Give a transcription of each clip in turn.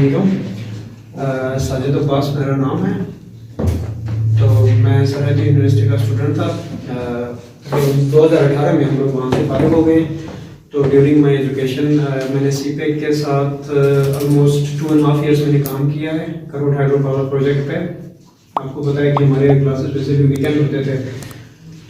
वालेकुम। साजिद अब्बास मेरा नाम है। तो मैं सरहदी यूनिवर्सिटी का स्टूडेंट था। 2018 में हम लोग वहाँ से फारिग हो गए। तो ड्यूरिंग माई एजुकेशन मैंने सीपेक के साथ ऑलमोस्ट 2.5 ईयर्स मैंने काम किया है करोड़ हाइड्रो पावर प्रोजेक्ट पे। आपको पता है कि हमारे क्लासेस वैसे भी वीकेंड होते थे,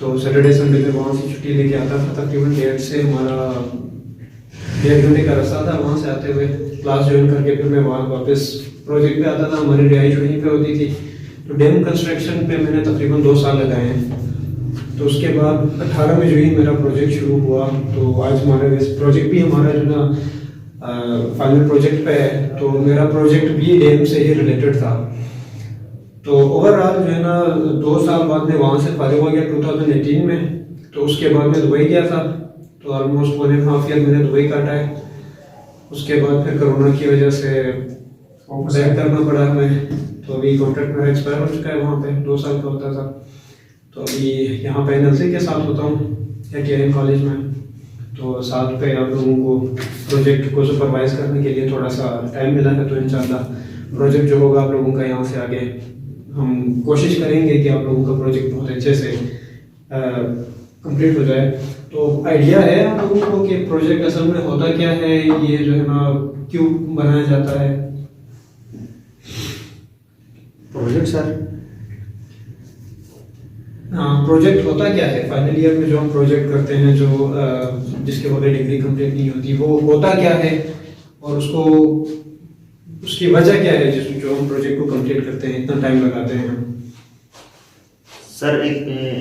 तो सैटरडे संडे में वहाँ से छुट्टी लेके आता था। तकरीबन 1.5 घंटे का रास्ता था वहाँ से आते हुए। क्लास ज्वाइन करके फिर मैं वहाँ वापस प्रोजेक्ट पे आता था। हमारी रिहाइश वहीं पे होती थी। तो डैम कंस्ट्रक्शन पे मैंने तकरीबन 2 साल लगाए हैं। तो उसके बाद 18 में जो ही मेरा प्रोजेक्ट शुरू हुआ, तो आज हमारा प्रोजेक्ट भी हमारा जो ना फाइनल प्रोजेक्ट पे है। तो मेरा प्रोजेक्ट भी डैम से ही रिलेटेड था। तो ओवरऑल जो है ना 2 साल बाद में वहाँ से फारिग हो गया 2018 में। तो उसके बाद मैं दुबई गया था। तो ऑलमोस्ट 1.5 ईयर मैंने दुबई काटा है। उसके बाद फिर कोरोना की वजह से बैक करना पड़ा हमें। तो अभी कॉन्ट्रैक्ट मेरा एक्सपायर हो चुका है वहाँ पे, 2 साल का होता था। तो अभी यहाँ पे एनएलसी के साथ होता हूँ ATIM कॉलेज में। तो साथ पे आप लोगों को प्रोजेक्ट को सुपरवाइज करने के लिए थोड़ा सा टाइम मिला है। तो इंशाल्लाह प्रोजेक्ट जो होगा आप लोगों का यहाँ से आगे हम कोशिश करेंगे कि आप लोगों का प्रोजेक्ट बहुत अच्छे से कंप्लीट हो जाए। तो आइडिया है आप लोगों को कि प्रोजेक्ट असल में होता क्या है, ये जो है ना क्यों बनाया जाता है प्रोजेक्ट? सर प्रोजेक्ट होता क्या है? फाइनल ईयर में जो हम प्रोजेक्ट करते हैं, जो जिसके बगैर डिग्री कंप्लीट नहीं होती, वो होता क्या है और उसकी वजह क्या है जो हम प्रोजेक्ट को कंप्लीट करते हैं, इतना टाइम लगाते हैं? सर एक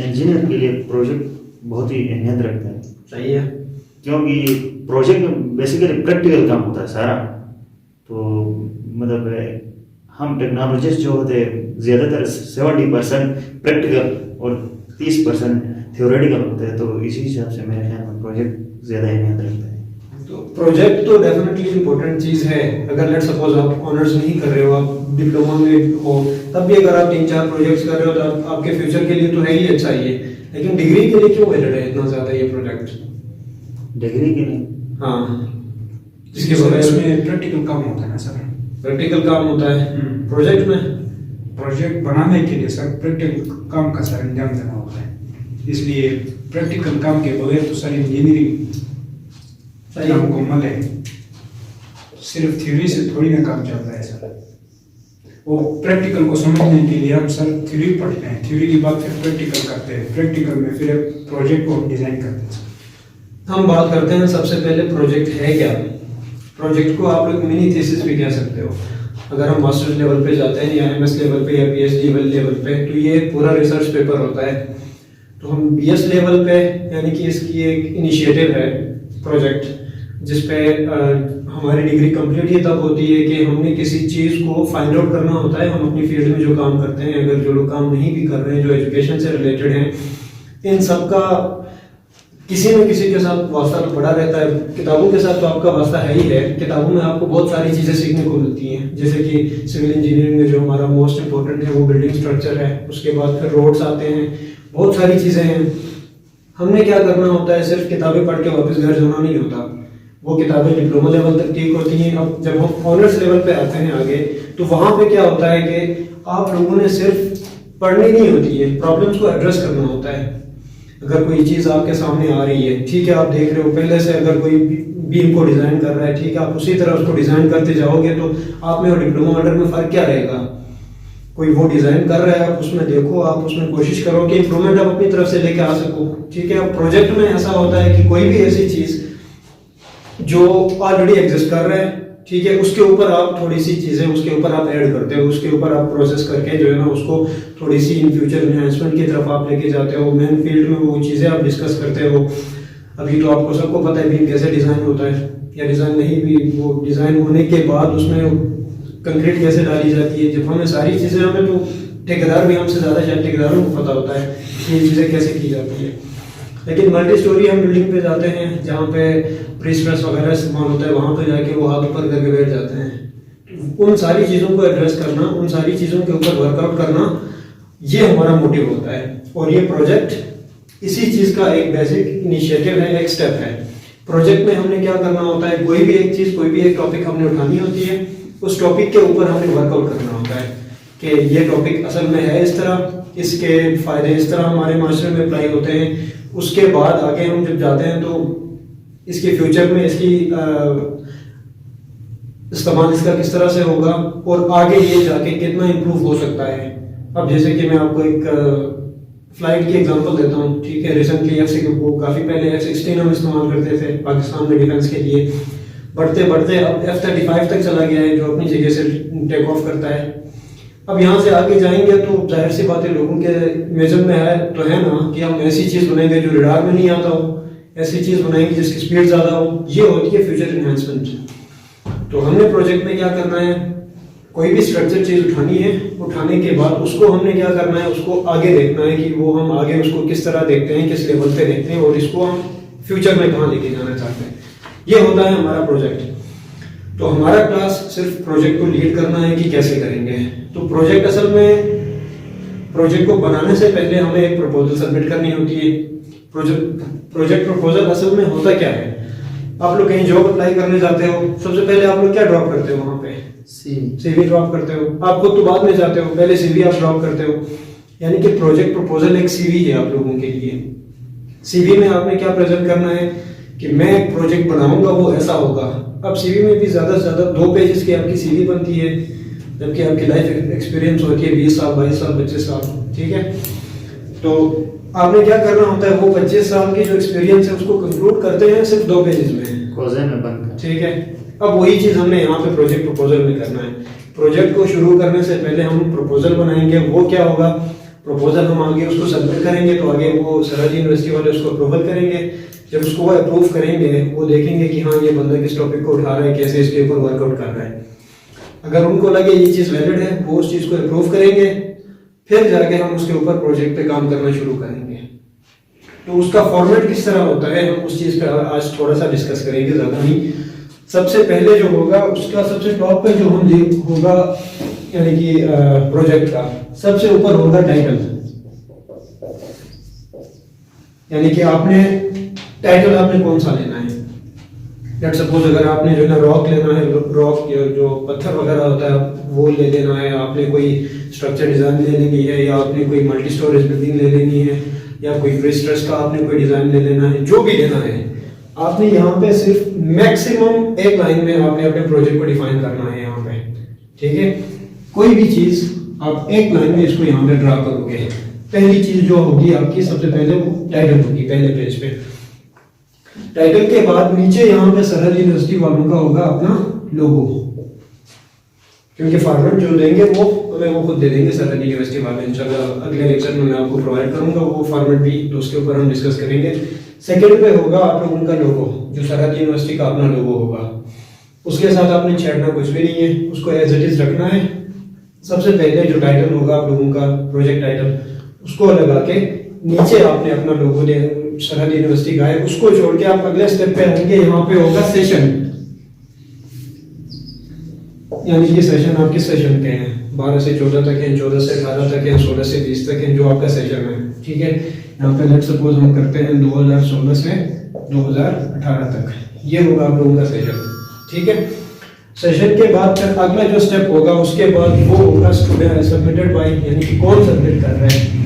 इंजीनियर के लिए प्रोजेक्ट बहुत ही अहमियत रखता है। सही है, क्योंकि प्रोजेक्ट में बेसिकली प्रैक्टिकल काम होता है सारा। तो मतलब हम टेक्नोलॉजिस्ट जो होते हैं ज़्यादातर 70% प्रैक्टिकल और 30% थ्योरेटिकल होते हैं। तो इसी हिसाब से मेरे ख्याल में प्रोजेक्ट ज़्यादा अहमियत रखता है। तो प्रोजेक्ट तो डेफिनेटली इम्पोर्टेंट चीज़ है। अगर लेट सपोज आप ऑनर्स नहीं कर रहे हो, आप डिप्लोमा में हो, तब भी अगर आप 3-4 प्रोजेक्ट्स कर रहे हो तो आपके फ्यूचर के लिए तो है ही अच्छा ये। लेकिन डिग्री के लिए क्यों वैलिड है इतना ज़्यादा ये प्रोजेक्ट? डिग्री के लिए हाँ, जिसके वजह में प्रैक्टिकल काम होता है ना सर। प्रैक्टिकल काम होता है प्रोजेक्ट में। प्रोजेक्ट बनाने के लिए सर प्रैक्टिकल काम का सर अंजाम देना होता है। इसलिए प्रैक्टिकल काम के बगैर तो सर इंजीनियरिंग मुकम्मल है। सिर्फ थ्योरी से थोड़ी ना काम चलता है सर। वो प्रैक्टिकल को समझने के लिए हम सर थ्योरी पढ़ते हैं, थ्योरी के बाद फिर प्रैक्टिकल करते हैं, प्रैक्टिकल में फिर प्रोजेक्ट को डिजाइन करते हैं। हम बात करते हैं सबसे पहले प्रोजेक्ट है क्या। प्रोजेक्ट को आप लोग मिनी थीसिस भी कह सकते हो। अगर हम मास्टर्स लेवल पे जाते हैं या MS लेवल पे या PhD लेवल पे, तो ये पूरा रिसर्च पेपर होता है। तो हम BS लेवल पे, यानी कि इसकी एक इनिशिएटिव है प्रोजेक्ट, जिसपे हमारी डिग्री कंप्लीट ही तब होती है कि हमने किसी चीज़ को फाइंड आउट करना होता है। हम अपनी फील्ड में जो काम करते हैं, अगर जो लोग काम नहीं भी कर रहे हैं, जो एजुकेशन से रिलेटेड हैं, इन सब का किसी न किसी के साथ वास्ता तो पड़ा रहता है। किताबों के साथ तो आपका वास्ता है ही है। किताबों में आपको बहुत सारी चीज़ें सीखने को मिलती हैं, जैसे कि सिविल इंजीनियरिंग में जो हमारा मोस्ट इंपॉर्टेंट है वो बिल्डिंग स्ट्रक्चर है। उसके बाद फिर रोड्स आते हैं, बहुत सारी चीज़ें हैं। हमने क्या करना होता है, सिर्फ किताबें पढ़ के वापस घर जाना नहीं होता। वो किताबें डिप्लोमा लेवल तक ठीक होती हैं। अब जब हम ऑनर्स लेवल पे आते हैं आगे, तो वहाँ पे क्या होता है कि आप लोगों ने सिर्फ पढ़नी नहीं होती है, प्रॉब्लम्स को एड्रेस करना होता है। अगर कोई चीज़ आपके सामने आ रही है, ठीक है, आप देख रहे हो पहले से, अगर कोई बीम को डिज़ाइन कर रहा है, ठीक है, आप उसी तरह उसको डिज़ाइन करते जाओगे तो आप में और डिप्लोमा ऑर्डर में फ़र्क क्या रहेगा? कोई वो डिज़ाइन कर रहा है, आप उसमें देखो, आप उसमें कोशिश करो कि इंप्रूवमेंट आप अपनी तरफ से लेके आ सको। ठीक है, अब प्रोजेक्ट में ऐसा होता है कि कोई भी ऐसी चीज़ जो ऑलरेडी एग्जिस्ट कर रहा है, ठीक है, उसके ऊपर आप थोड़ी सी चीज़ें उसके ऊपर आप ऐड करते हो, उसके ऊपर आप प्रोसेस करके जो है ना उसको थोड़ी सी इन फ्यूचर एनहांसमेंट की तरफ आप लेके जाते हो। मेन फील्ड में वो चीज़ें आप डिस्कस करते हो। अभी तो आपको सबको पता है बीम कैसे डिज़ाइन होता है, या डिज़ाइन नहीं भी, वो डिज़ाइन होने के बाद उसमें कंक्रीट कैसे डाली जाती है। जब हमें सारी चीज़ें, हमें तो ठेकेदार भी हमसे ज़्यादा शायद ठेकेदारों को पता होता है कि ये चीज़ें कैसे की जाती है। लेकिन मल्टी स्टोरी हम बिल्डिंग पे जाते हैं जहाँ पे प्री स्ट्रेस वगैरह इस्तेमाल होता है, वहाँ पे जाके वो हाथ ऊपर करके बैठ जाते हैं। उन सारी चीज़ों को एड्रेस करना, उन सारी चीज़ों के ऊपर वर्कआउट करना, ये हमारा मोटिव होता है। और ये प्रोजेक्ट इसी चीज़ का एक बेसिक इनिशिएटिव है, एक स्टेप है। प्रोजेक्ट में हमने क्या करना होता है, कोई भी एक चीज़, कोई भी एक टॉपिक हमने उठानी होती है, उस टॉपिक के ऊपर हमें वर्कआउट करना होता है कि ये टॉपिक असल में है इस तरह, इसके फ़ायदे इस तरह हमारे मास्टर में अप्लाई होते हैं। उसके बाद आगे हम जब जाते हैं तो इसके फ्यूचर में इसकी इस्तेमाल इसका किस तरह से होगा और आगे ये जाके कितना इम्प्रूव हो सकता है। अब जैसे कि मैं आपको एक फ्लाइट की एग्जांपल देता हूँ, ठीक है। रिसेंटली वो काफ़ी पहले F-16 हम इस्तेमाल करते थे पाकिस्तान में डिफेंस के लिए, बढ़ते बढ़ते अब F-35 तक चला गया है जो अपनी जगह से टेक ऑफ करता है। अब यहाँ से आगे जाएंगे तो जाहिर सी बात है लोगों के मेजर में है तो है ना कि हम ऐसी चीज़ बनाएंगे जो रडार में नहीं आता हो, ऐसी चीज़ बनाएंगे जिसकी स्पीड ज़्यादा हो। ये होती है फ्यूचर इन्हांसमेंट। तो हमने प्रोजेक्ट में क्या करना है, कोई भी स्ट्रक्चर चीज़ उठानी है, उठाने के बाद उसको हमने क्या करना है, उसको आगे देखना है कि वो हम आगे उसको किस तरह देखते हैं, किस लेवल पे देखते हैं और इसको हम फ्यूचर में कहाँ लेके जाना चाहते हैं। ये होता है हमारा प्रोजेक्ट। तो हमारा क्लास सिर्फ प्रोजेक्ट को लीड करना है कि कैसे करेंगे। तो प्रोजेक्ट असल में प्रोजेक्ट को बनाने से पहले हमें एक प्रपोजल सबमिट करनी होती है। प्रोजेक्ट प्रपोजल असल में होता क्या है, आप लोग कहीं जॉब अप्लाई करने जाते हो, सबसे पहले आप लोग क्या ड्रॉप करते हो वहाँ पे, सीवी ड्रॉप करते हो। आप खुद तो बाद में जाते हो, पहले सीवी आप ड्रॉप करते हो। यानी कि प्रोजेक्ट प्रपोजल एक सीवी है आप लोगों के लिए। सीवी में आपने क्या प्रेजेंट करना है कि मैं एक प्रोजेक्ट बनाऊंगा वो ऐसा होगा। अब सीवी में भी ज़्यादा से ज़्यादा 2 पेजेस की आपकी सीवी बनती है, जबकि आपकी लाइफ एक्सपीरियंस होती है 20 साल 22 साल 25 साल, ठीक है। तो आपने क्या करना होता है, वो 25 साल की जो एक्सपीरियंस है उसको कंक्लूड करते हैं सिर्फ 2 पेजेस में, कोज़े में बंद, ठीक है। अब वही चीज़ हमने यहाँ पे प्रोजेक्ट प्रपोजल में करना है। प्रोजेक्ट को शुरू करने से पहले हम प्रपोजल बनाएंगे। वो क्या होगा, प्रपोजल हम आगे उसको सबमिट करेंगे तो आगे वो सरहद यूनिवर्सिटी वाले उसको अप्रूवल करेंगे। जब उसको वो अप्रूव करेंगे वो देखेंगे कि हाँ ये बंदा किस टॉपिक को उठा रहा है, कैसे इसके ऊपर वर्कआउट कर रहा है। अगर उनको लगे ये चीज़ वैलिड है वो उस चीज़ को अप्रूव करेंगे, फिर जाके हम उसके ऊपर प्रोजेक्ट पे काम करना शुरू करेंगे। तो उसका फॉर्मेट किस तरह होता है हम उस चीज़ पे आज थोड़ा सा डिस्कस करेंगे, ज़्यादा नहीं। सबसे पहले जो होगा उसका सबसे टॉप पे जो हम होगा यानी कि प्रोजेक्ट का सबसे ऊपर होगा टाइटल। यानी कि आपने टाइटल आपने कौन सा लेना है। लेट सपोज अगर आपने जो है ना रॉक लेना है, रॉक जो पत्थर वगैरह होता है वो ले लेना है, आपने कोई स्ट्रक्चर डिज़ाइन ले लेनी है, या आपने कोई मल्टी स्टोरेज बिल्डिंग ले लेनी है, या कोई ब्रिज ट्रस का आपने कोई डिज़ाइन ले लेना है, जो भी लेना है आपने यहाँ पे सिर्फ मैक्सिमम एक लाइन में आपने अपने प्रोजेक्ट को डिफाइन करना है यहाँ पे, ठीक है। कोई भी चीज़ आप एक लाइन में इसको यहाँ पे ड्रा करोगे। पहली चीज़ जो होगी आपकी सबसे पहले वो टाइटल होगी पहले पेज पे। टाइटल के बाद नीचे यहाँ पे सरहद यूनिवर्सिटी वालों का होगा अपना लोगो, क्योंकि फॉर्मेट जो देंगे वो हमें वो खुद दे देंगे सरहद यूनिवर्सिटी वाले। इंशाल्लाह अगले लेक्चर में मैं आपको प्रोवाइड करूंगा वो फॉर्मेट भी, तो उसके ऊपर हम डिस्कस करेंगे। सेकंड पे होगा आप लोगों का लोगो, जो सरहद यूनिवर्सिटी का अपना लोगो होगा। उसके साथ आपने छेड़ना कुछ भी नहीं है, उसको एज इट इज रखना है। सबसे पहले जो टाइटल होगा आप लोगों का प्रोजेक्ट टाइटल, उसको लगा के नीचे आपने अपना लोगो दे सरहद यूनिवर्सिटी का है, उसको छोड़ के आप अगले स्टेप पे आएंगे। यहाँ पे होगा सेशन, यानी कि सेशन आप किस सेशन के हैं, 12 से 14 तक है, 14 से 18 तक है, 16 से 20 तक है, जो आपका सेशन है, ठीक है। यहाँ पे लेट सपोज हम करते हैं 2016 से 2018 तक, ये होगा आप लोगों का सेशन, ठीक है। सेशन के बाद फिर अगला जो स्टेप होगा उसके बाद वो होगा स्टूडेंट सबमिटेड बाय, यानी कि कौन सबमिट कर रहा है।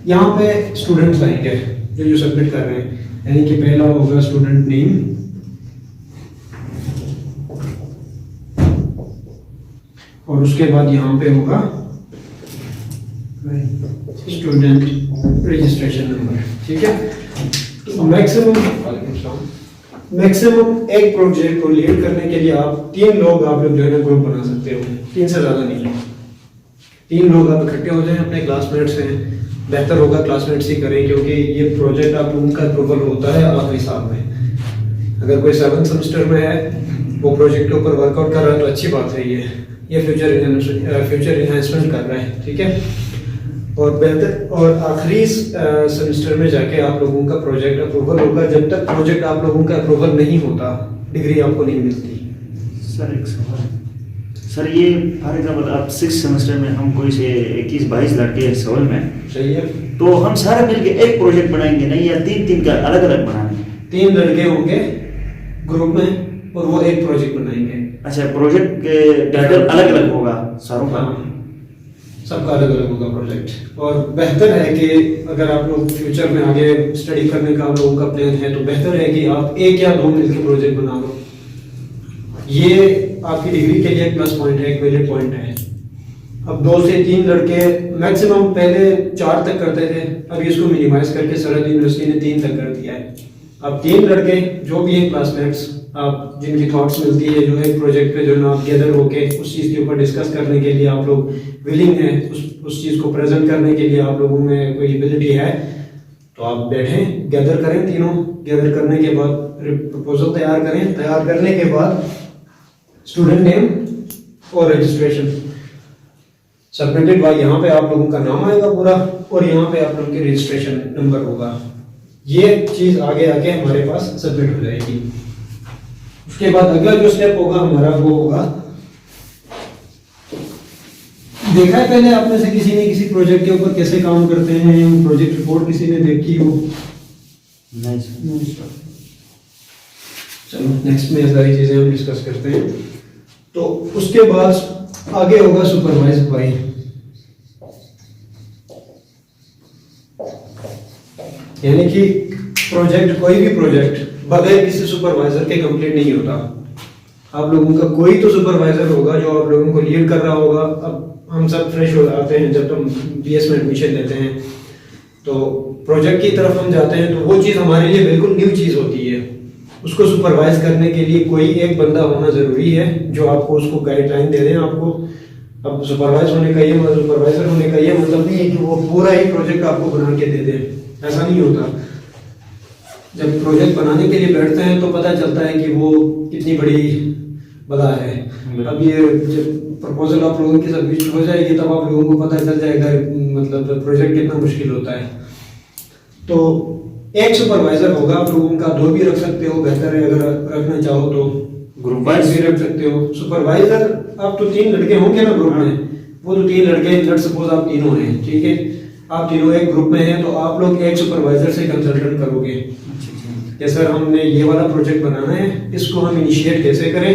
यहाँ पे स्टूडेंट्स आएंगे जो सबमिट कर रहे हैं, यानी कि पहला होगा स्टूडेंट नेम, और उसके बाद यहाँ पे होगा स्टूडेंट रजिस्ट्रेशन नंबर, ठीक है। तो मैक्सिमम एक प्रोजेक्ट को लीड करने के लिए आप 3 लोग आप लोग जो है ना ग्रुप बना सकते हो, 3 से ज़्यादा नहीं। 3 लोग आप इकट्ठे हो जाएं अपने क्लासमेट्स से, बेहतर होगा क्लासमेट्स ही करें, क्योंकि ये प्रोजेक्ट आप लोगों का अप्रूवल होता है आखिरी साल में। अगर कोई 7th सेमेस्टर में है वो प्रोजेक्ट के ऊपर वर्कआउट कर रहा है तो अच्छी बात है, ये फ्यूचर इन्हांसमेंट कर रहा है, ठीक है। और बेहतर और आखिरी सेमेस्टर में जाके आप लोगों का प्रोजेक्ट अप्रूवल होगा। जब तक प्रोजेक्ट आप लोगों का अप्रूवल नहीं होता डिग्री आपको नहीं मिलती। सर एक सवाल सर, ये फॉर एग्जाम्पल आप 6th सेमेस्टर में हम कोई से 21-22 लड़के हैं सवाल में, सही है, तो हम सारे मिलके एक प्रोजेक्ट बनाएंगे नहीं, या 3-3 का अलग अलग बनाएंगे? 3 लड़के होंगे ग्रुप में और वो एक प्रोजेक्ट बनाएंगे। अच्छा, प्रोजेक्ट के टाइटल अलग अलग होगा सारों का? हाँ, सबका अलग अलग होगा प्रोजेक्ट। और बेहतर है कि अगर आप लोग फ्यूचर में आगे स्टडी करने का आप लोगों का प्लान है तो बेहतर है कि आप 1 या 2 मिलकर प्रोजेक्ट बना लो। ये आपकी डिग्री के लिए एक प्लस पॉइंट है, एक वैलिड पॉइंट है। अब 2 से 3 लड़के मैक्सिमम पहले 4 तक करते थे, अभी इसको मिनिमाइज करके सरहद यूनिवर्सिटी ने 3 तक कर दिया है। अब 3 लड़के जो भी हैं क्लासमेट्स, आप जिनकी थॉट्स मिलती है, जो एक प्रोजेक्ट पे जो ना आप गैदर होके उस चीज़ के ऊपर डिस्कस करने के लिए आप लोग विलिंग हैं, उस चीज़ को प्रेजेंट करने के लिए आप लोगों में कोई एबिलिटी है, तो आप बैठें, गैदर करें। तीनों गैदर करने के बाद प्रपोजल तैयार करें। तैयार करने के बाद स्टूडेंट नेम और रजिस्ट्रेशन सबमिटेड बाय, यहाँ पे आप लोगों का नाम आएगा पूरा और यहाँ पे आप लोगों के रजिस्ट्रेशन नंबर होगा। ये चीज आगे आके हमारे पास सबमिट हो जाएगी। उसके बाद अगला जो स्टेप होगा हमारा वो होगा, देखा है पहले आप में से किसी ने किसी प्रोजेक्ट के ऊपर कैसे काम करते हैं, प्रोजेक्ट रिपोर्ट किसी ने देखी हो? नहीं सर। चलो नेक्स्ट में सारी चीजें हम डिस्कस करते हैं। तो उसके बाद आगे होगा सुपरवाइज बाय। यानी कि प्रोजेक्ट, कोई भी प्रोजेक्ट बगैर किसी सुपरवाइजर के कंप्लीट नहीं होता। आप लोगों का कोई तो सुपरवाइजर होगा जो आप लोगों को लीड कर रहा होगा। अब हम सब फ्रेश हो जाते हैं, जब हम बीएस में एडमिशन लेते हैं तो प्रोजेक्ट की तरफ हम जाते हैं तो वो चीज़ हमारे लिए बिल्कुल न्यू चीज़ होती है। उसको सुपरवाइज करने के लिए कोई एक बंदा होना ज़रूरी है जो आपको उसको गाइडलाइन दे दें। आपको अब सुपरवाइज होने का ये मतलब, सुपरवाइजर होने का ये मतलब नहीं है कि वो पूरा ही प्रोजेक्ट आपको बना के दे दे, ऐसा नहीं होता। जब प्रोजेक्ट बनाने के लिए बैठते हैं तो पता चलता है कि वो कितनी बड़ी बला है। अब ये जब प्रपोजल आप लोगों की सबमिट हो जाएगी तब आप लोगों को पता चल जाएगा मतलब प्रोजेक्ट कितना मुश्किल होता है। तो एक सुपरवाइजर होगा आप लोगों का, 2 भी रख सकते हो, बेहतर है अगर रखना चाहो तो ग्रुप वाइज भी रख सकते हो। सुपरवाइजर आप तो 3 लड़के होंगे ना ग्रुप में, वो तो 3 लड़के, लेट्स सपोज आप तीनों हैं, ठीक है, आप तीनों एक ग्रुप में हैं तो आप लोग एक सुपरवाइजर से कंसल्टेंट करोगे कि सर हमने ये वाला प्रोजेक्ट बनाना है, इसको हम इनिशिएट कैसे करें,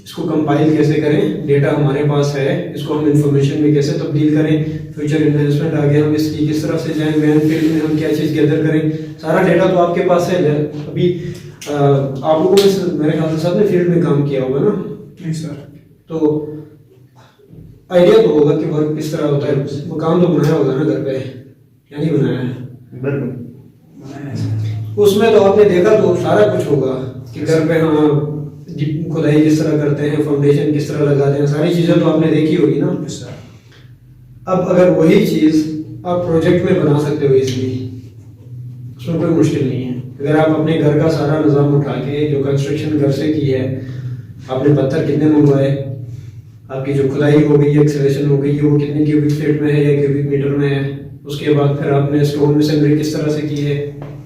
इसको कंपाइल कैसे करें, डेटा हमारे पास है, इसको हम इंफॉर्मेशन में कैसे तब्दील करें, फ्यूचर इन्वेस्टमेंट आगे हम इसकी किस तरफ से जाएं, मैन फील्ड में हम क्या चीज़ गैदर करें, सारा डेटा तो आपके पास है। अभी आप लोगों ने मेरे ख्याल से सबने फील्ड में काम किया होगा ना? नहीं सर। तो आइडिया तो होगा कि वर्क किस तरह होता है। वो काम तो बनाया होगा ना घर पे, या नहीं बनाया है? बनाया है। उसमें तो आपने देखा तो सारा कुछ होगा कि घर पे हाँ खुदाई किस तरह करते हैं, फाउंडेशन किस तरह लगाते हैं, सारी चीज़ें तो आपने देखी होगी ना? अब अगर वही चीज़ आप प्रोजेक्ट में बना सकते हो इजीली, उसमें कोई मुश्किल नहीं है। अगर आप अपने घर का सारा निज़ाम उठा के, जो कंस्ट्रक्शन घर से की है, आपने पत्थर कितने मंगवाए, आपकी जो खुदाई हो गई, एक्सकवेशन हो गई, वो कितने क्यूबिक फीट में है या क्यूबिक मीटर में है, उसके बाद फिर आपने स्टोन मेसनरी किस तरह से की है,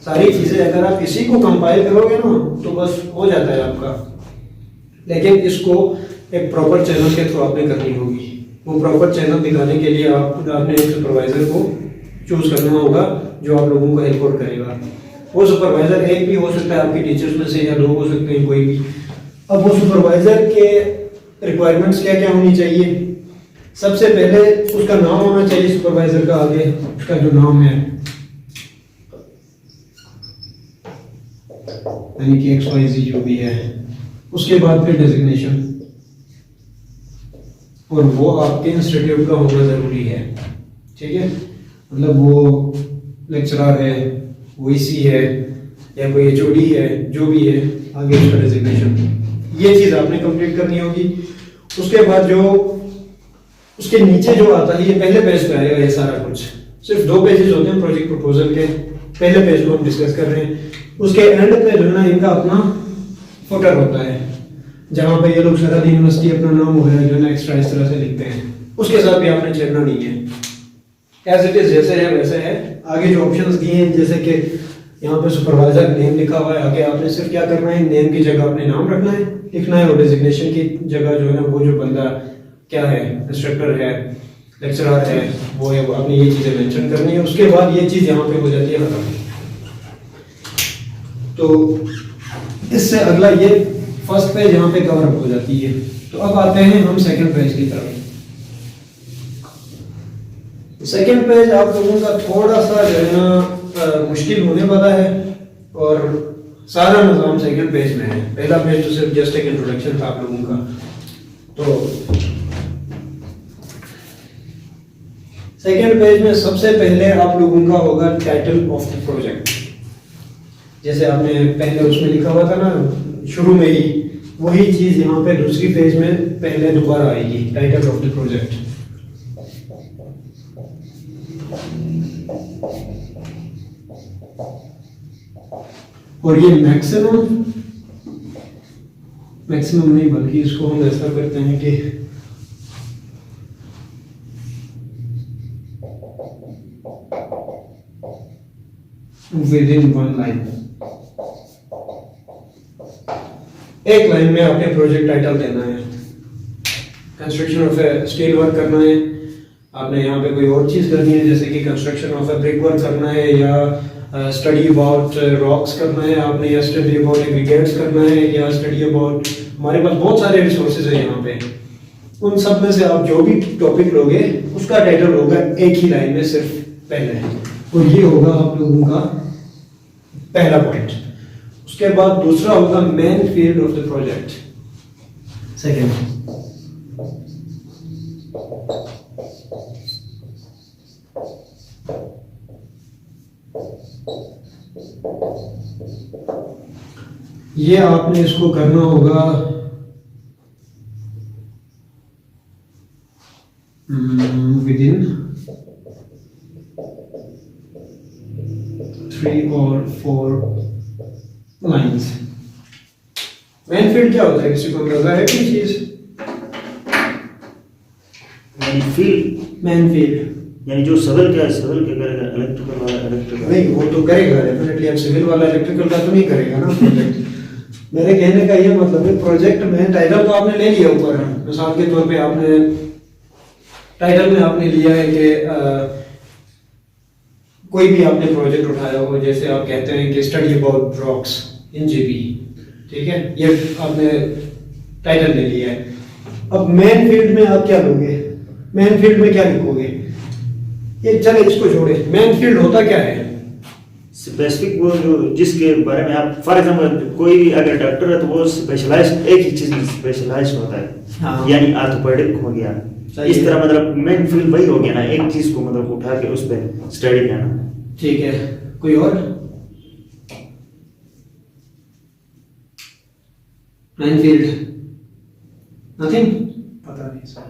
सारी चीज़ें अगर आप इसी को कंपाइल करोगे ना तो बस हो जाता है आपका। लेकिन इसको एक प्रॉपर चैनल के थ्रू आपने करनी होगी। वो प्रॉपर चैनल दिखाने के लिए आपने एक सुपरवाइजर को चूज करना होगा जो आप लोगों को हेल्प करेगा। वो सुपरवाइजर एक भी हो सकता है आपके टीचर्स में से, या 2 हो सकते हैं, कोई भी। अब वो सुपरवाइजर के रिक्वायरमेंट्स क्या क्या होनी चाहिए? सबसे पहले उसका नाम होना चाहिए सुपरवाइजर का, आगे उसका जो नाम है यानी कि XYZ जो भी है, उसके बाद फिर डेजिग्नेशन, और वो आपके इंस्टीट्यूट का होना जरूरी है, ठीक है? मतलब वो लेक्चरर है, वो ईसी है या कोई HOD है, जो भी है, आगे उसका डेजिग्नेशन, ये चीज़ आपने कंप्लीट करनी होगी। उसके बाद जो उसके नीचे जो आता है, ये पहले पेज पे आएगा। ये सारा कुछ सिर्फ 2 पेजेस होते हैं प्रोजेक्ट प्रपोजल के, पहले पेज को हम डिस्कस कर रहे हैं। उसके एंड पे जो है ना इनका अपना फुटर होता है, जहाँ पे ये लोग सरहद यूनिवर्सिटी अपना नाम वगैरह जो है ना एक्स्ट्रा इस तरह से लिखते हैं, उसके साथ भी आपने छेड़ना नहीं है। एज इट इज जैसे है वैसे है। आगे जो ऑप्शंस दिए हैं, जैसे कि यहाँ पे सुपरवाइजर नेम लिखा हुआ है, आगे आपने सिर्फ क्या करना है, नेम की जगह अपने नाम रखना है, लिखना है, और डेजिग्नेशन की जगह जो है ना वो जो बंदा क्या है, इंस्ट्रक्टर है, लेक्चरर है, वो है, वो आपने ये चीज़ें मेंशन करनी है। उसके बाद ये चीज़ यहाँ पे हो जाती है खत्म। तो इससे अगला ये फर्स्ट पेज यहाँ पे कवर अप हो जाती है। तो अब आते हैं हम सेकंड पेज की तरफ। सेकंड पेज आप लोगों का थोड़ा सा जो है ना मुश्किल होने वाला है, और सारा निज़ाम सेकंड पेज में है। पहला पेज तो सिर्फ जस्ट एक इंट्रोडक्शन था आप लोगों का। तो सेकंड पेज में सबसे पहले आप लोगों का होगा टाइटल ऑफ द प्रोजेक्ट। जैसे आपने पहले उसमें लिखा हुआ था ना शुरू में ही, वही चीज यहाँ पे दूसरी पेज में पहले दोबारा आएगी, टाइटल ऑफ द प्रोजेक्ट। और ये मैक्सिमम नहीं बल्कि इसको हम ऐसा करते हैं कि within one line, एक लाइन में आपने प्रोजेक्ट टाइटल देना है। Construction of A steel work करना है, आपने यहाँ पे कोई और चीज करनी है जैसे कि construction of A brick work करना है, या स्टडी अबाउट रॉक्स करना है आपने, या स्टडी अबाउट एग्रीगेट्स करना है, या स्टडी अबाउट, हमारे पास बहुत सारे रिसोर्सेज है यहाँ पे। उन सब में से आप जो भी टॉपिक लोगे उसका टाइटल होगा एक ही लाइन में सिर्फ पहले, और ये होगा आप लोगों का पहला पॉइंट। उसके बाद दूसरा होगा main field of the project. Second, ये आपने इसको करना होगा within 3 or 4 lines. Main field क्या होता है, किसी को अंदाजा है कोई चीज? मेन फील्ड यानी जो सिविल क्या करेगा, इलेक्ट्रिकल वाला इलेक्ट्रिकल नहीं, वो तो करेगा डेफिनेटली। अब सिविल वाला इलेक्ट्रिकल का तो नहीं करेगा ना प्रोजेक्ट। मेरे कहने का ये मतलब है प्रोजेक्ट में टाइटल तो आपने ले लिया ऊपर, मिसाल के तौर पे आपने टाइटल में आपने लिया है कि कोई भी आपने प्रोजेक्ट उठाया हो, जैसे आप कहते हैं कि study about rocks in GB, ठीक है, ये आपने टाइटल ले लिया है। अब मेन फील्ड में आप क्या लोगे, मेन फील्ड में क्या लिखोगे? ये चले इसको छोड़े, मेन फील्ड होता क्या है? स्पेसिफिक, वो जो जिसके बारे में आप, फॉर एग्जांपल कोई अगर डॉक्टर है तो वो स्पेशलाइज्ड एक ही चीज में स्पेशलाइज्ड होता है। हाँ। यानी ऑर्थोपेडिक हो गया, इस तरह मतलब मेन फील्ड वही हो गया ना, एक चीज को मतलब उठा के उस पर स्टडी करना। ठीक है, कोई और? मेन फील्ड नथिंग, पता नहीं सर।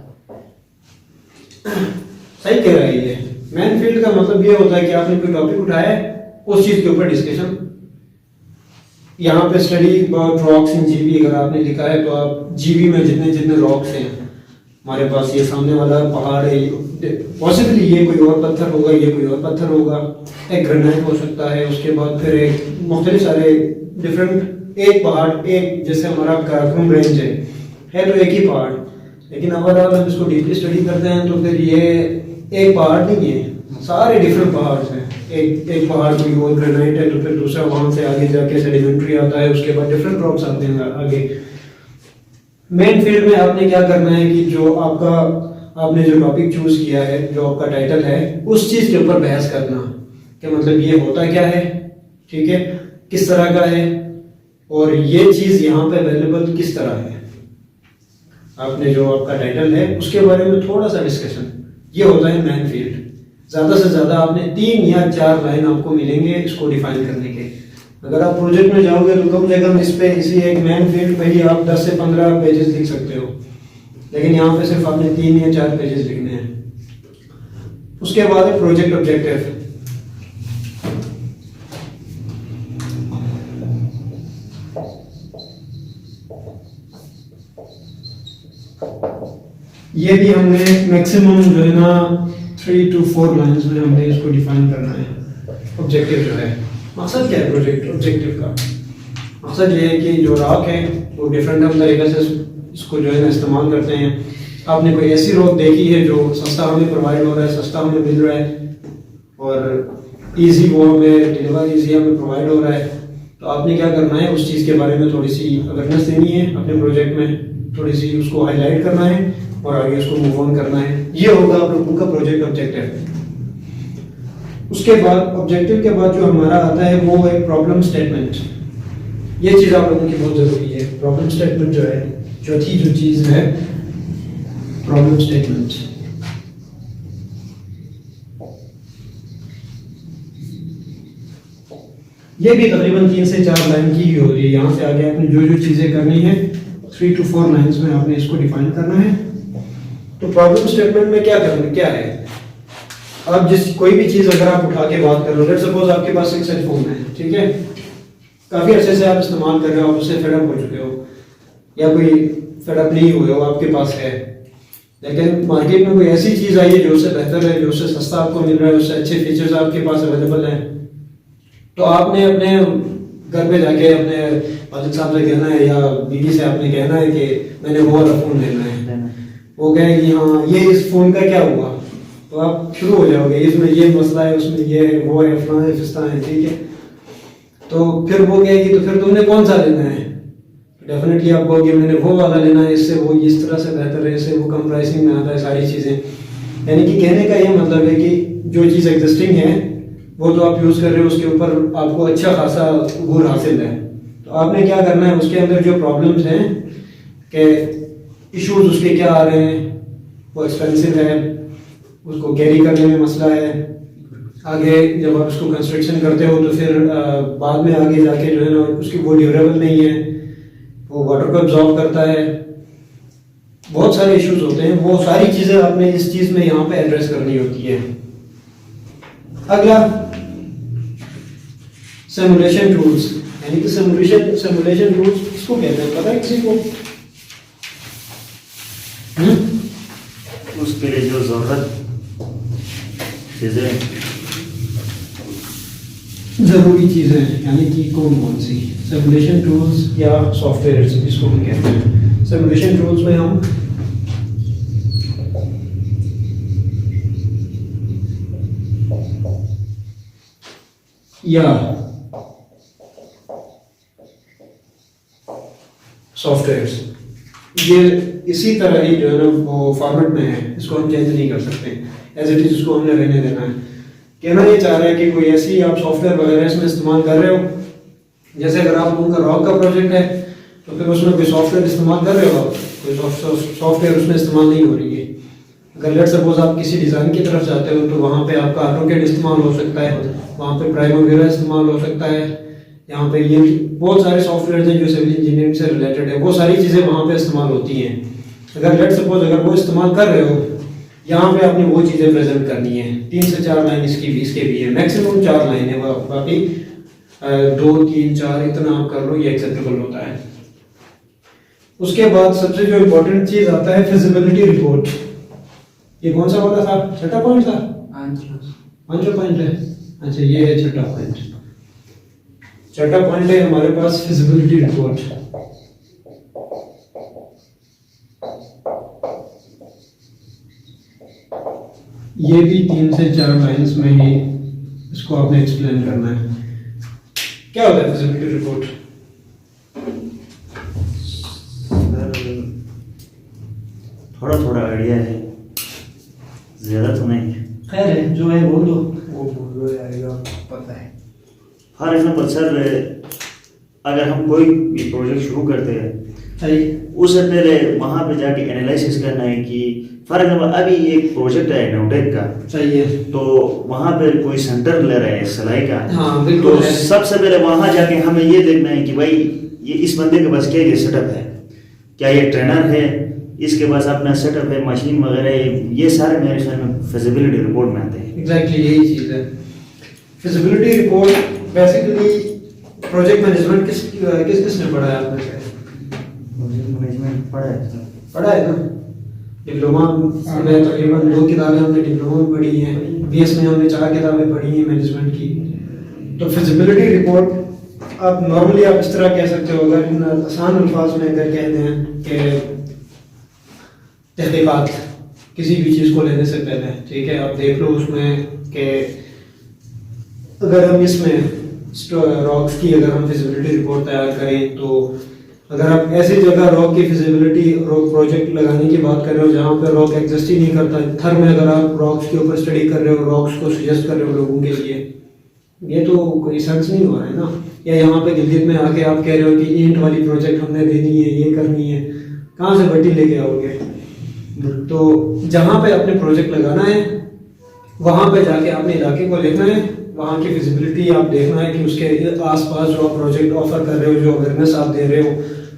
सही कह रहा है ये। मेन फील्ड का मतलब ये होता है कि आपने कोई टॉपिक उठाया है, उस चीज के ऊपर डिस्कशन। यहाँ पे study about rocks in GB अगर आपने लिखा है तो आप जीबी में जितने जितने रॉक्स हैं, हमारे पास ये सामने वाला पहाड़ है, पॉसिबली ये कोई और पत्थर होगा, ये कोई और पत्थर होगा, एक ग्रेनाइट हो सकता है, उसके बाद फिर एक मुख्तलिफ सारे डिफरेंट, एक पहाड़, एक जैसे हमारा काराकोरम रेंज है तो एक ही पहाड़, लेकिन अगर हम इसको डीपली स्टडी करते हैं तो फिर ये एक पहाड़ नहीं है, सारे डिफरेंट पहाड़ हैं। एक पहाड़ कोई और ग्रेनाइट है तो फिर दूसरा वहां से आगे जाके सेडिमेंट्री आता है, उसके बाद डिफरेंट रॉक्स आते हैं आगे। मेन फील्ड में आपने क्या करना है कि जो आपने जो टॉपिक चूज किया है, जो आपका टाइटल है, उस चीज के ऊपर बहस करना कि मतलब ये होता क्या है, ठीक है, किस तरह का है, और ये चीज यहाँ पे अवेलेबल किस तरह है। आपने जो आपका टाइटल है उसके बारे में थोड़ा सा डिस्कशन, ये होता है मेन फील्ड। ज्यादा से ज्यादा आपने 3 या 4 लाइन आपको मिलेंगे इसको डिफाइन करने के। अगर आप प्रोजेक्ट में जाओगे तो कम से कम इस पे इसी एक मेन फील्ड पे ही आप 10 से 15 पेजेस लिख सकते हो, लेकिन यहाँ पे सिर्फ आपने 3 या 4 पेजेस लिखने हैं। उसके बाद है प्रोजेक्ट ऑब्जेक्टिव। ये भी हमने मैक्सिमम जो है ना 3 to 4 लाइंस में हमने इसको डिफाइन करना है। ऑब्जेक्टिव जो है, मकसद क्या है प्रोजेक्ट ऑब्जेक्टिव का? मकसद ये है कि जो रॉक है वो डिफरेंट हम तरीके से इसको जो है ना इस्तेमाल करते हैं। आपने कोई ऐसी रॉक देखी है जो सस्ता हमें प्रोवाइड हो रहा है, सस्ता हमें मिल रहा है और इजी वो हमें डिलीवर इजी हमें प्रोवाइड हो रहा है, तो आपने क्या करना है, उस चीज़ के बारे में थोड़ी सी अवेयरनेस देनी है अपने प्रोजेक्ट में, थोड़ी सी उसको हाईलाइट करना है और आगे उसको मूव ऑन करना है। ये होगा आप लोगों का प्रोजेक्ट ऑब्जेक्टिव। उसके बाद ऑब्जेक्टिव के बाद जो हमारा आता है वो है प्रॉब्लम स्टेटमेंट। ये चीज़ आप लोगों की बहुत ज़रूरी है। प्रॉब्लम स्टेटमेंट जो है, चौथी जो चीज़ है प्रॉब्लम स्टेटमेंट। ये भी तकरीबन 3 से 4 लाइन की ही हो रही है। यहाँ से आगे आपने जो जो चीज़ें करनी है 3 to 4 लाइन्स में आपने इसको डिफाइन करना है। तो प्रॉब्लम स्टेटमेंट में क्या करना क्या है, आप जिस कोई भी चीज़ अगर आप उठा के बात कर रहे हो, लेट्स सपोज आपके पास एक सेल फोन है, ठीक है, काफ़ी अच्छे से आप इस्तेमाल कर रहे हो, आप उससे फेडअप हो चुके हो या कोई फेडअप नहीं हुए हो, आपके पास है, लेकिन मार्केट में कोई ऐसी चीज़ आई है जो उससे बेहतर है, जो उससे सस्ता आपको मिल रहा है, उससे अच्छे फीचर्स आपके पास अवेलेबल हैं, तो आपने अपने घर पे जाके अपने वालिद साहब से कहना है या बीवी से आपने कहना है कि मैंने वो वाला फ़ोन लेना है। वो कहेगी हाँ ये इस फ़ोन का क्या हुआ, तो आप शुरू हो जाओगे इसमें ये मसला है, उसमें ये है, वो है, फलाना है, फिस्ता है, ठीक है। तो फिर वो कहेगी तो फिर तुमने कौन सा लेना है, डेफिनेटली आप कहोगे मैंने वो वाला लेना है, इससे वो इस तरह से बेहतर है, इससे वो कम प्राइसिंग में आता है, सारी चीज़ें। यानी कि कहने का ये मतलब है कि जो चीज़ एग्जिस्टिंग है वो तो आप यूज़ कर रहे हो, उसके ऊपर आपको अच्छा खासा गुर हासिल है। तो आपने क्या करना है, उसके अंदर जो प्रॉब्लम्स हैं कि इश्यूज उसके क्या आ रहे हैं, वो एक्सपेंसिव है, उसको कैरी करने में मसला है, आगे जब आप उसको कंस्ट्रक्शन करते हो तो फिर बाद में आगे जाके जो है ना उसकी वो ड्यूरेबल नहीं है, वो वाटर को एब्जॉर्ब करता है, बहुत सारे इश्यूज होते हैं। वो सारी चीज़ें आपने इस चीज़ में यहाँ पे एड्रेस करनी होती है। अगला सिमुलेशन टूल्स, यानी कि सिमुलेशन टूल्स किसको कहते हैं, पता है किसी को? उसके लिए जो जरूरत चीजें जरूरी चीजें यानी कि कौन कौन सी सिमुलेशन टूल्स या सॉफ्टवेयर इसको हम कहते हैं। सिमुलेशन टूल्स में हम या सॉफ्टवेयर्स, ये इसी तरह ही जो है ना वो फॉर्मेट में है, इसको हम चेंज नहीं कर सकते, एज इट इज इसको हमने रहने देना है। कहना ये चाह रहा है कि कोई ऐसी आप सॉफ्टवेयर वगैरह इसमें इस्तेमाल कर रहे हो, जैसे अगर आप लोगों का रॉक का प्रोजेक्ट है तो फिर उसमें कोई सॉफ्टवेयर इस्तेमाल कर रहे हो, आप कोई सॉफ्टवेयर उसमें इस्तेमाल नहीं हो रही है। अगर लेट सपोज आप किसी डिज़ाइन की तरफ जाते हो तो वहाँ पे आपका ऑटोकैड इस्तेमाल हो सकता है, वहाँ पे प्राइमवेरा इस्तेमाल हो सकता है, यहाँ पे ये बहुत सारे सॉफ्टवेयर हैं जो सिविल इंजीनियरिंग से रिलेटेड है, वो सारी चीज़ें वहाँ पे इस्तेमाल होती हैं। अगर लेट सपोज अगर वो इस्तेमाल कर रहे हो, यहाँ पे आपने वो चीज़ें प्रेजेंट करनी है। 3 से 4 लाइन इसके भी है, मैक्सिमम 4 लाइन है, बाकी 2, 3, 4 इतना आप कर लो, ये एक्सेप्टेबल होता है। उसके बाद सबसे जो इम्पोर्टेंट चीज़ आता है फिजिबिलिटी रिपोर्ट। ये कौन सा वाला था, छठा पॉइंट था, 5वां पॉइंट है, अच्छा ये है छठा पॉइंट। छठा पॉइंट है हमारे पास फिजिबिलिटी रिपोर्ट। ये भी 3 से 4 लाइंस में ही इसको आपने एक्सप्लेन करना है। क्या होता है फिजिबिलिटी रिपोर्ट? थोड़ा थोड़ा आइडिया है, ज्यादा तो नहीं। खैर है, जो है बोल दो। वो बोलो यार, पता है। फॉर एग्जाम्पल सर, अगर हम कोई भी प्रोजेक्ट शुरू करते हैं उससे पहले वहाँ पे जाके एनालिसिस करना है कि फॉर एग्जाम्पल अभी एक प्रोजेक्ट है नोटेक का, सही है, तो वहाँ पे कोई सेंटर ले रहे हैं सिलाई का। हाँ बिल्कुल तो है। सबसे पहले वहाँ जाके हमें ये देखना है कि भाई ये इस बंदे के पास क्या ये सेटअप है, क्या ये ट्रेनर है, इसके पास अपना सेटअप है, मशीन वगैरह, ये सारे मेरे ख्याल में फिजिबिलिटी रिपोर्ट में आते हैं। एग्जैक्टली यही चीज़ है feasibility report. Basically project management किसने पढ़ा है आपने से? प्रोजेक्ट मैनेजमेंट पढ़ा है ना, डिप्लोमा में तकरीबन 2 किताबें हमने डिप्लोमा में पढ़ी हैं, बीएस में हमने 4 किताबें पढ़ी हैं मैनेजमेंट की। तो फिजिबिलिटी रिपोर्ट आप नॉर्मली आप इस तरह कह सकते हो, अगर इन आसान अल्फाज में अगर कहते हैं कि तहकीकात किसी भी चीज़ को लेने से पहले, ठीक है, आप देख लो उसमें कि अगर हम इसमें रॉक्स की अगर हम फिजिबिलिटी रिपोर्ट तैयार करें, तो अगर आप ऐसी जगह रॉक की फिजिबिलिटी रॉक प्रोजेक्ट लगाने की बात कर रहे हो जहाँ पे रॉक एग्जिस्ट ही नहीं करता, थर में अगर आप रॉक्स के ऊपर स्टडी कर रहे हो, रॉक्स को सजेस्ट कर रहे हो लोगों के लिए, ये तो कोई सेंस नहीं हो रहा है ना। या यहाँ पे गिलगित में आके आप कह रहे हो कि ईंट वाली प्रोजेक्ट हमने देनी है, ये करनी है, कहाँ से बट्टी लेके आओगे? तो जहाँ पे अपने प्रोजेक्ट लगाना है वहाँ पे जाके अपने इलाके को देखना है, वहाँ की विजिबिलिटी आप देखना है कि उसके आसपास जो आप प्रोजेक्ट ऑफर कर रहे हो, जो अवेयरनेस आप दे रहे हो,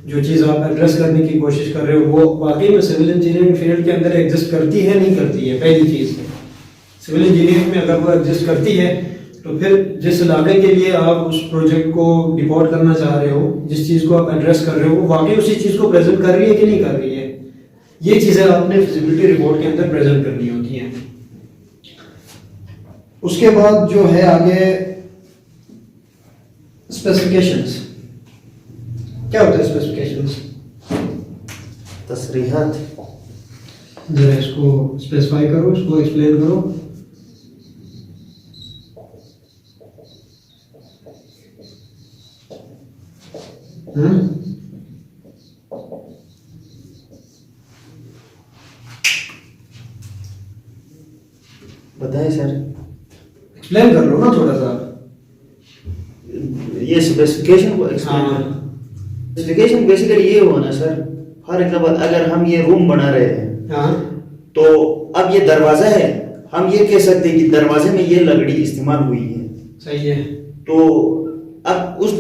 जो चीज़ आप एड्रेस करने की कोशिश कर रहे हो, वो वाकई में सिविल इंजीनियरिंग फील्ड के अंदर एग्जिस्ट करती है नहीं करती है। पहली चीज़, सिविल इंजीनियरिंग में अगर वो एग्जिस्ट करती है तो फिर जिस इलाके के लिए आप उस प्रोजेक्ट को डिपोर्ट करना चाह रहे हो, जिस चीज़ को आप एड्रेस कर रहे हो, वो वाकई उसी चीज़ को प्रेजेंट कर रही है कि नहीं कर रही है, ये चीज़ें आपने फिजिबिलिटी रिपोर्ट के अंदर प्रेजेंट करनी होती हैं। उसके बाद जो है आगे स्पेसिफिकेशंस। क्या होता है स्पेसिफिकेशंस? तसरीहात। जरा इसको स्पेसिफाई करो, इसको एक्सप्लेन करो। बताइए सर। एक्सप्लेन कर लो ना थोड़ा सा। ये स्पेसिफिकेशन को स्पेसिफिकेशन बेसिकली ये हुआ ना सर, फॉर एग्जाम्पल अगर हम ये रूम बना रहे हैं, हाँ, तो अब ये दरवाजा है, हम ये कह सकते हैं कि दरवाजे में ये लकड़ी इस्तेमाल हुई है। सही है। तो अब उस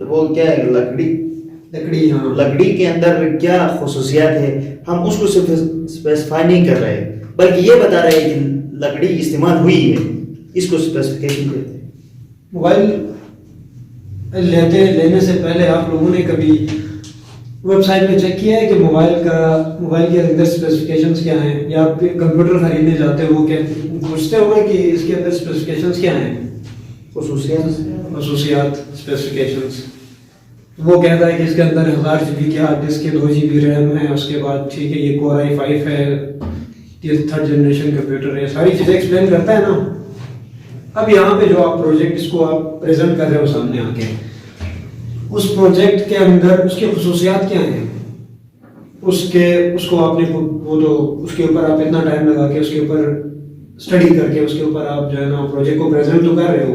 वो क्या है, लकड़ी, हाँ, लकड़ी के अंदर क्या खुसूसियात है, हम उसको स्पेसिफाई नहीं कर रहे, बल्कि ये बता रहे हैं कि लकड़ी इस्तेमाल हुई है, इसको स्पेसिफिकेशन कहते हैं। मोबाइल लेने से पहले आप लोगों ने कभी वेबसाइट में चेक किया है कि मोबाइल के अंदर स्पेसिफिकेशंस क्या हैं? या आप कंप्यूटर खरीदने जाते हो, क्या पूछते होंगे कि इसके अंदर स्पेसिफिकेशंस क्या हैं? खसूसियात स्पेसिफिकेशंस। वो कहता है कि इसके अंदर 1000 GB की हार्ड डिस्क है, 2 GB रैम है, उसके बाद ठीक है ये Core i5 है, ये 3rd जनरेशन कंप्यूटर है, सारी चीज़ें एक्सप्लेन करता है ना। अब यहाँ पे जो आप प्रोजेक्ट इसको आप प्रेजेंट कर रहे हो सामने आके, उस प्रोजेक्ट के अंदर उसकी खुसूसियात क्या हैं, उसको आपने वो तो उसके ऊपर आप इतना टाइम लगा के उसके ऊपर स्टडी करके उसके ऊपर आप जो है ना प्रोजेक्ट को प्रेजेंट तो कर रहे हो।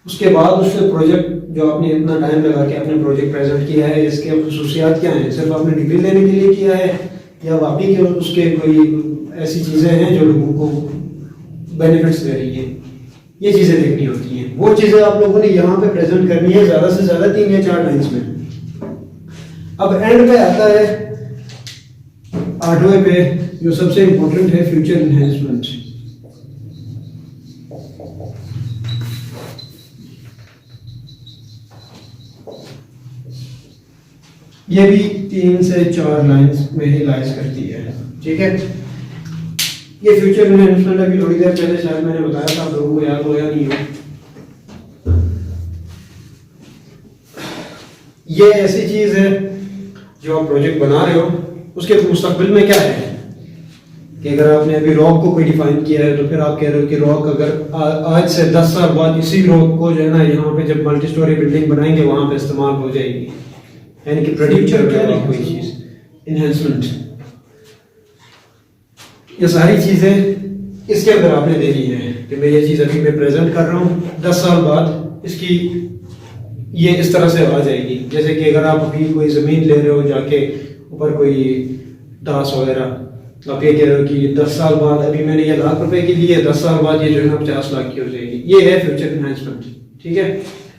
उसके बाद उससे प्रोजेक्ट जो आपने इतना टाइम लगा के अपने प्रोजेक्ट प्रेजेंट किया है, इसके खुसूसियात क्या हैं? सिर्फ आपने डिग्री लेने के लिए किया है या वाकई के उसके कोई ऐसी चीज़ें हैं जो लोगों को बेनिफिट्स दे रही हैं? ये चीज़ें देखनी होती हैं। वो चीज़ें आप लोगों ने यहाँ पे प्रेजेंट करनी है ज़्यादा से ज़्यादा 3 या 4 लाइन्स में। अब एंड पे आता है 8वें पे जो सबसे इम्पोर्टेंट है, फ्यूचर एनहेंसमेंट। ये भी 3 से 4 लाइन्स में ही लाइज करती है, ठीक है। ये फ्यूचर एनहेंसमेंट अभी थोड़ी देर पहले शायद मैंने बताया था, आप लोगों को याद हो या नहीं हो। ये ऐसी चीज है जो आप प्रोजेक्ट बना रहे हो, उसके मुस्तकबिल में क्या है कि अगर आपने अभी रॉक को कोई डिफाइन किया है तो फिर आप कह रहे हो कि रॉक अगर आज से 10 साल बाद इसी रॉक को जो है ना यहाँ पे जब मल्टी स्टोरी बिल्डिंग बनाएंगे वहां पे इस्तेमाल हो जाएगी, यानी कि प्रेडिक्शन क्या है कोई चीज, एनहेंसमेंट। ये सारी चीजें इसके अंदर आपने देनी है कि मैं ये चीज अभी मैं प्रेजेंट कर रहा हूँ, 10 साल बाद इसकी ये इस तरह से आ जाएगी। जैसे कि अगर आप अभी कोई जमीन ले रहे हो जाके ऊपर कोई दास वगैरह, आप ये कह रहे हो कि 10 साल बाद अभी मैंने ये लाख रुपए की ली है, 10 साल बाद ये जो है ना 50 लाख की हो जाएगी। ये है फ्यूचर एनहांसमेंट, ठीक है।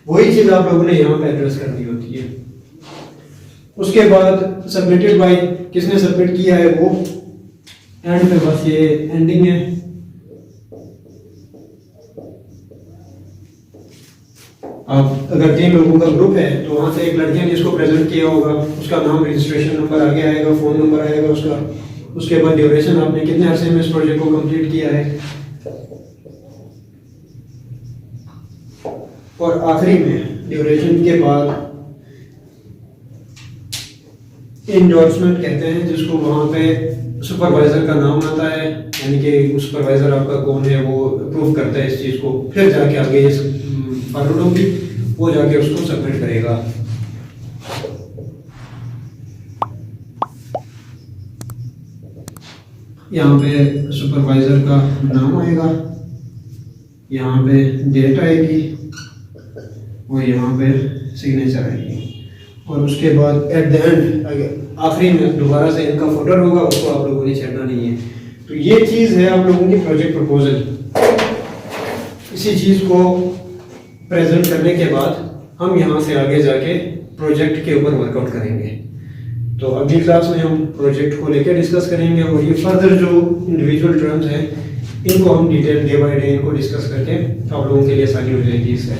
वही चीज आप लोगों ने यहाँ पे एड्रेस करनी होती है। उसके बाद सबमिटेड बाय, किसने सबमिट किया है वो एंड पे, बस ये एंडिंग है। अब अगर 3 लोगों का ग्रुप है तो वहां से एक लड़की ने जिसको प्रेजेंट किया होगा उसका नाम, रजिस्ट्रेशन नंबर आगे आएगा, फोन नंबर आएगा उसका, उसके बाद ड्यूरेशन आपने कितने अरसे में इस प्रोजेक्ट को कंप्लीट किया है, और आखिरी में ड्यूरेशन के बाद इंडोर्समेंट कहते हैं, जिसको वहां पे सुपरवाइजर का नाम आता है, यानी कि सुपरवाइजर आपका कौन है वो अप्रूव करता है इस चीज को, फिर जाके आगे ये फॉरवर्ड होगी, वो जाके उसको सबमिट करेगा। यहाँ पे सुपरवाइजर का नाम आएगा, यहाँ पे डेट आएगी और यहाँ पे सिग्नेचर आएगी, और उसके बाद एट द एंड आखिरी में दोबारा से इनका फोटो होगा, उसको आप लोगों ने छेड़ना नहीं है। तो ये चीज़ है आप लोगों की प्रोजेक्ट प्रपोजल। इसी चीज़ को प्रेजेंट करने के बाद हम यहाँ से आगे जाके प्रोजेक्ट के ऊपर वर्कआउट करेंगे। तो अगली क्लास में हम प्रोजेक्ट को लेकर डिस्कस करेंगे, और ये फर्दर जो इंडिविजुअल टर्म्स हैं इनको हम डिटेल डे बाय डे इनको डिस्कस करके आप लोगों के लिए आसानी हो जाएगी इससे।